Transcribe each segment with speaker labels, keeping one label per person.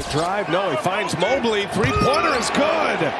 Speaker 1: drive. No, he finds Mobley. Three-pointer is good.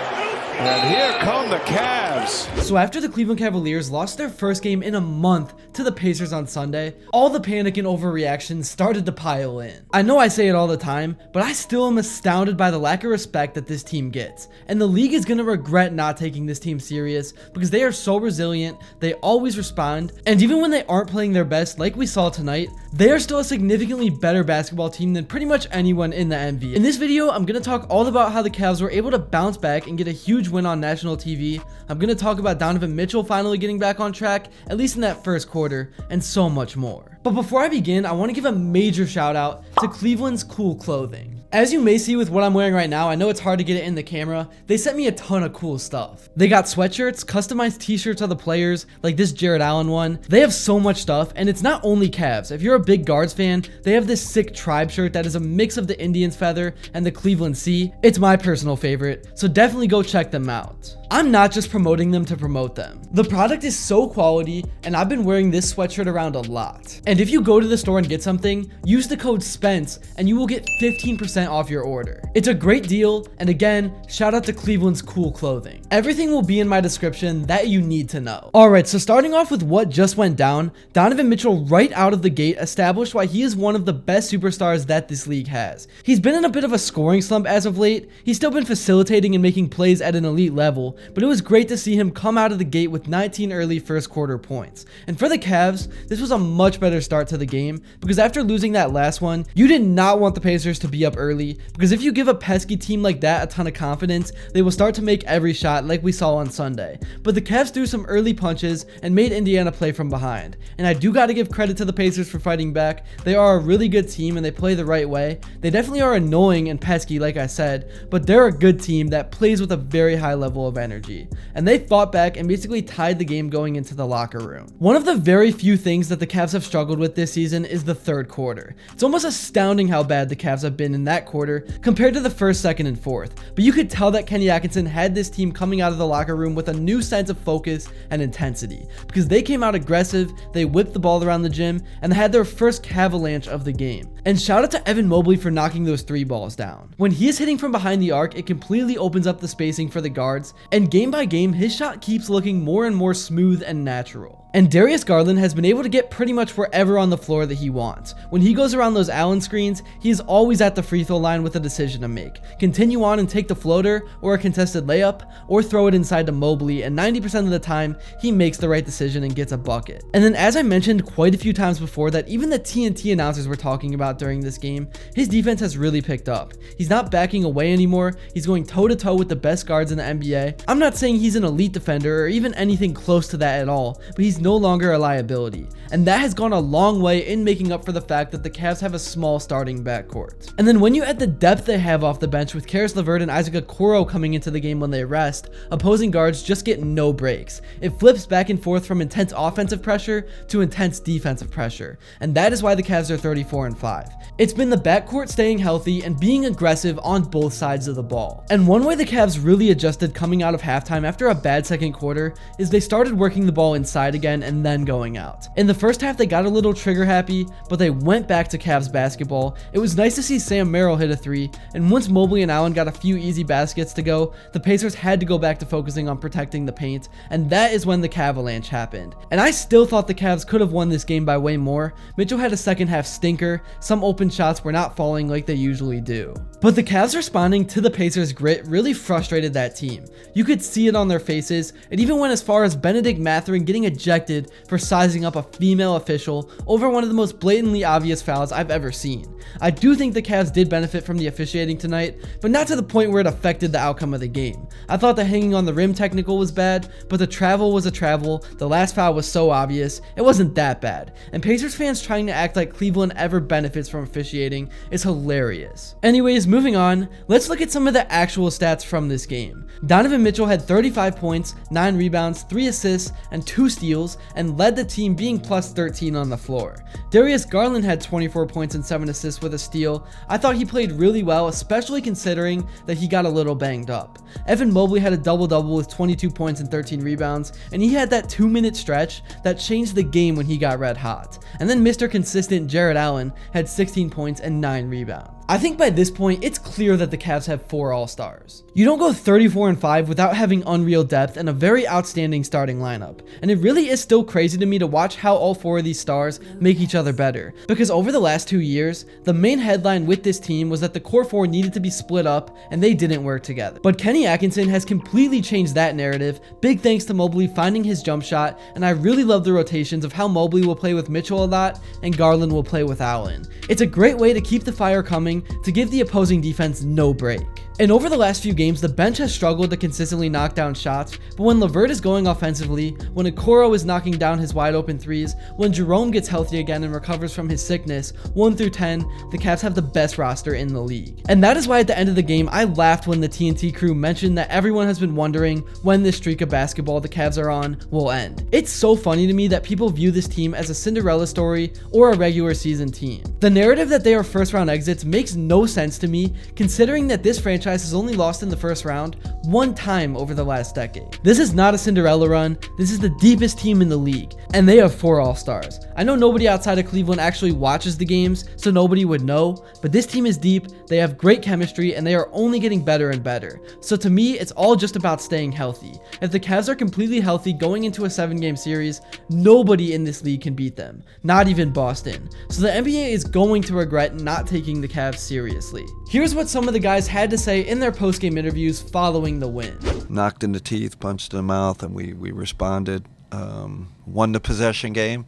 Speaker 1: And here come the Cavs.
Speaker 2: So after the Cleveland Cavaliers lost their first game in a month to the Pacers on Sunday, all the panic and overreactions started to pile in. I know I say it all the time, but I still am astounded by the lack of respect that this team gets. And the league is going to regret not taking this team serious because they are so resilient, they always respond, and even when they aren't playing their best like we saw tonight, they are still a significantly better basketball team than pretty much anyone in the NBA. In this video, I'm going to talk all about how the Cavs were able to bounce back and get a huge win on national TV. I'm going to talk about Donovan Mitchell finally getting back on track, at least in that first quarter, and so much more. But before I begin, I want to give a major shout out to Cleveland's cool clothing. As you may see with what I'm wearing right now, I know it's hard to get it in the camera, they sent me a ton of cool stuff. They got sweatshirts, customized t-shirts of the players, like this Jared Allen one. They have so much stuff, and it's not only Cavs. If you're a big Guards fan, they have this sick tribe shirt that is a mix of the Indians feather and the Cleveland sea. It's my personal favorite, so definitely go check them out. I'm not just promoting them to promote them. The product is so quality, and I've been wearing this sweatshirt around a lot. And if you go to the store and get something, use the code SPENCE and you will get 15% off your order. It's a great deal, and again, shout out to Cleveland's cool clothing. Everything will be in my description that you need to know. Alright, so starting off with what just went down, Donovan Mitchell right out of the gate established why he is one of the best superstars that this league has. He's been in a bit of a scoring slump as of late. He's still been facilitating and making plays at an elite level, but it was great to see him come out of the gate with 19 early first quarter points. And for the Cavs, this was a much better start to the game because after losing that last one, you did not want the Pacers to be up early because if you give a pesky team like that a ton of confidence, they will start to make every shot like we saw on Sunday. But the Cavs threw some early punches and made Indiana play from behind. And I do got to give credit to the Pacers for fighting back. They are a really good team and they play the right way. They definitely are annoying and pesky like I said, but they're a good team that plays with a very high level of energy. And they fought back and basically tied the game going into the locker room. One of the very few things that the Cavs have struggled with this season is the third quarter. It's almost astounding how bad the Cavs have been in that quarter compared to the first, second, and fourth. But you could tell that Kenny Atkinson had this team coming out of the locker room with a new sense of focus and intensity because they came out aggressive, they whipped the ball around the gym, and they had their first Cavalanche of the game. And shout out to Evan Mobley for knocking those three balls down. When he is hitting from behind the arc, it completely opens up the spacing for the guards, and game by game, his shot keeps looking more and more smooth and natural. And Darius Garland has been able to get pretty much wherever on the floor that he wants. When he goes around those Allen screens, he is always at the free throw line with a decision to make. Continue on and take the floater or a contested layup, or throw it inside to Mobley, and 90% of the time, he makes the right decision and gets a bucket. And then as I mentioned quite a few times before that even the TNT announcers were talking about during this game, his defense has really picked up. He's not backing away anymore, he's going toe to toe with the best guards in the NBA. I'm not saying he's an elite defender or even anything close to that at all, but he's no longer a liability, and that has gone a long way in making up for the fact that the Cavs have a small starting backcourt. And then when you add the depth they have off the bench with Karis LeVert and Isaac Okoro coming into the game when they rest, opposing guards just get no breaks. It flips back and forth from intense offensive pressure to intense defensive pressure, and that is why the Cavs are 34-5. It's been the backcourt staying healthy and being aggressive on both sides of the ball. And one way the Cavs really adjusted coming out of halftime after a bad second quarter is they started working the ball inside again and then going out. In the first half, they got a little trigger happy, but they went back to Cavs basketball. It was nice to see Sam Merrill hit a three, and once Mobley and Allen got a few easy baskets to go, the Pacers had to go back to focusing on protecting the paint, and that is when the Cavalanche happened. And I still thought the Cavs could have won this game by way more. Mitchell had a second half stinker, some open shots were not falling like they usually do. But the Cavs responding to the Pacers' grit really frustrated that team. You could see it on their faces. It even went as far as Benedict Mathurin getting ejected for sizing up a female official over one of the most blatantly obvious fouls I've ever seen. I do think the Cavs did benefit from the officiating tonight, but not to the point where it affected the outcome of the game. I thought the hanging on the rim technical was bad, but the travel was a travel. The last foul was so obvious, it wasn't that bad. And Pacers fans trying to act like Cleveland ever benefits from officiating is hilarious. Anyways, moving on, let's look at some of the actual stats from this game. Donovan Mitchell had 35 points, 9 rebounds, 3 assists, and 2 steals, and led the team being plus 13 on the floor. Darius Garland had 24 points and 7 assists with a steal. I thought he played really well, especially considering that he got a little banged up. Evan Mobley had a double-double with 22 points and 13 rebounds, and he had that 2-minute stretch that changed the game when he got red hot. And then Mr. Consistent Jared Allen had 16 points and 9 rebounds. I think by this point, it's clear that the Cavs have 4 All-Stars. You don't go 34-5 without having unreal depth and a very outstanding starting lineup. And it really is still crazy to me to watch how all 4 of these stars make each other better. Because over the last 2 years, the main headline with this team was that the core 4 needed to be split up and they didn't work together. But Kenny Atkinson has completely changed that narrative, big thanks to Mobley finding his jump shot, and I really love the rotations of how Mobley will play with Mitchell a lot and Garland will play with Allen. It's a great way to keep the fire coming, to give the opposing defense no break. And over the last few games, the bench has struggled to consistently knock down shots, but when LeVert is going offensively, when Okoro is knocking down his wide open threes, when Jerome gets healthy again and recovers from his sickness, 1 through 10, the Cavs have the best roster in the league. And that is why at the end of the game, I laughed when the TNT crew mentioned that everyone has been wondering when this streak of basketball the Cavs are on will end. It's so funny to me that people view this team as a Cinderella story or a regular season team. The narrative that they are first round exits makes no sense to me, considering that this franchise has only lost in the first round 1 time over the last decade. This is not a Cinderella run, this is the deepest team in the league, and they have 4 All-Stars. I know nobody outside of Cleveland actually watches the games, so nobody would know, but this team is deep, they have great chemistry, and they are only getting better and better. So to me, it's all just about staying healthy. If the Cavs are completely healthy going into a 7-game series, nobody in this league can beat them, not even Boston. So the NBA is going to regret not taking the Cavs seriously. Here's what some of the guys had to say in their post-game interviews following the win.
Speaker 3: Knocked in the teeth, punched in the mouth, and we responded. Won the possession game,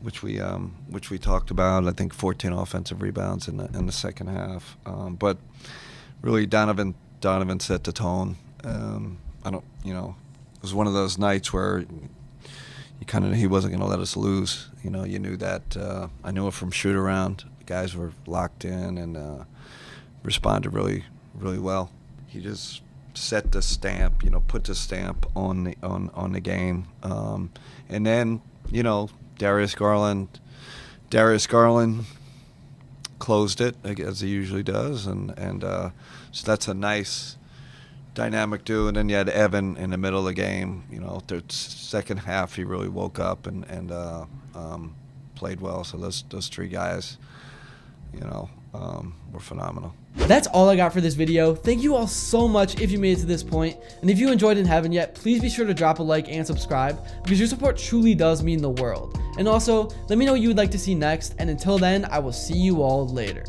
Speaker 3: which we talked about. I think 14 offensive rebounds in the second half. But really, Donovan set the tone. It was one of those nights where you kind of knew he wasn't going to let us lose. You knew that. I knew it from shoot around. The guys were locked in and responded really well. He just set the stamp, put the stamp on the game, and then Darius Garland closed it as he usually does, and so that's a nice dynamic duo. And then you had Evan in the middle of the game. The second half he really woke up and played well. So those 3 guys, were phenomenal.
Speaker 2: That's all I got for this video. Thank you all so much if you made it to this point, and if you enjoyed and haven't yet, please be sure to drop a like and subscribe, because your support truly does mean the world. And also, let me know what you would like to see next, and until then, I will see you all later.